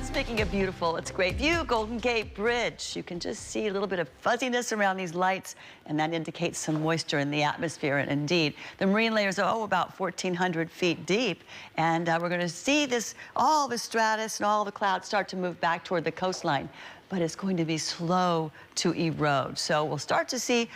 Speaking of beautiful, it's a great view, Golden Gate Bridge. You can just see a little bit of fuzziness around these lights, and that indicates some moisture in the atmosphere. And indeed, the marine layers are about 1,400 feet deep, and we're going to see all the stratus and all the clouds start to move back toward the coastline. But it's going to be slow to erode. So we'll start to see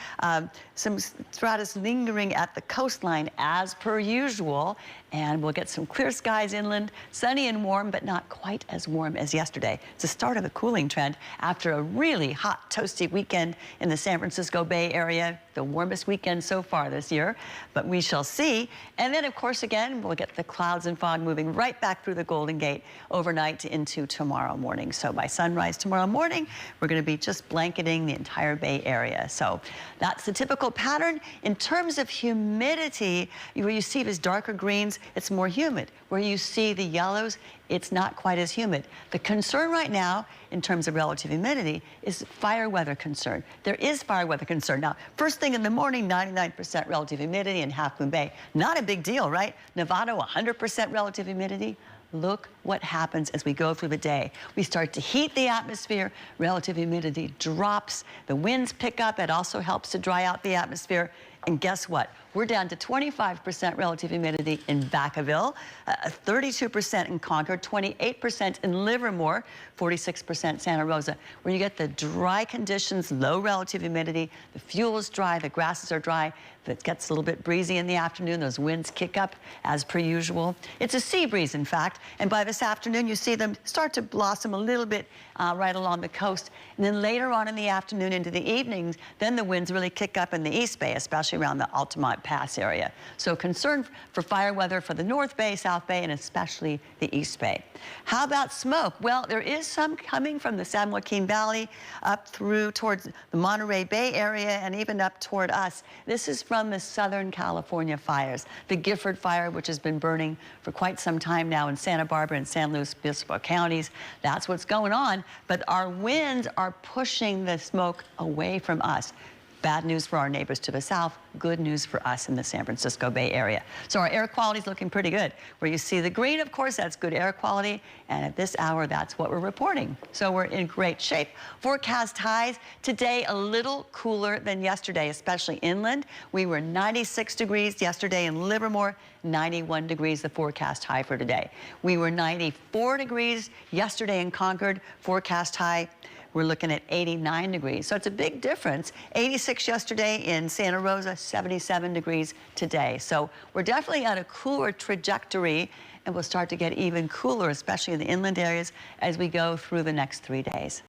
some stratus lingering at the coastline as per usual, and we'll get some clear skies inland, sunny and warm, but not quite as warm as yesterday. It's the start of a cooling trend after a really hot, toasty weekend in the San Francisco Bay Area, the warmest weekend so far this year, but we shall see. And then, of course, again, we'll get the clouds and fog moving right back through the Golden Gate overnight into tomorrow morning. So by sunrise tomorrow morning, we're going to be just blanketing the entire Bay Area. So that's the typical pattern. In terms of humidity, where you see these darker greens, it's more humid. Where you see the yellows, it's not quite as humid. The concern right now, in terms of relative humidity, is fire weather concern. There is fire weather concern. Now, first thing in the morning, 99% relative humidity in Half Moon Bay. Not a big deal, right? Nevada, 100% relative humidity. Look what happens as we go through the day. We start to heat the atmosphere, relative humidity drops, the winds pick up, it also helps to dry out the atmosphere. And guess what? We're down to 25% relative humidity in Vacaville, 32% in Concord, 28% in Livermore, 46% Santa Rosa. Where you get the dry conditions, low relative humidity, the fuel is dry, the grasses are dry, if it gets a little bit breezy in the afternoon, those winds kick up as per usual. It's a sea breeze, in fact, and by this afternoon you see them start to blossom a little bit right along the coast. And then later on in the afternoon into the evenings, then the winds really kick up in the East Bay, especially around the Altamont Pass area. So concern for fire weather for the North Bay, South Bay, and especially the East Bay. How about smoke? Well, there is some coming from the San Joaquin Valley up through towards the Monterey Bay area and even up toward us. This is from the Southern California fires. The Gifford fire, which has been burning for quite some time now in Santa Barbara and San Luis Obispo counties. That's what's going on. But our winds are pushing the smoke away from us. Bad news for our neighbors to the south, good news for us in the San Francisco Bay Area. So our air quality is looking pretty good. Where you see the green, of course, that's good air quality. And at this hour, that's what we're reporting. So we're in great shape. Forecast highs today a little cooler than yesterday, especially inland. We were 96 degrees yesterday in Livermore, 91 degrees the forecast high for today. We were 94 degrees yesterday in Concord, forecast high. We're looking at 89 degrees. So it's a big difference. 86 yesterday in Santa Rosa, 77 degrees today. So we're definitely on a cooler trajectory, and we'll start to get even cooler, especially in the inland areas, as we go through the next 3 days.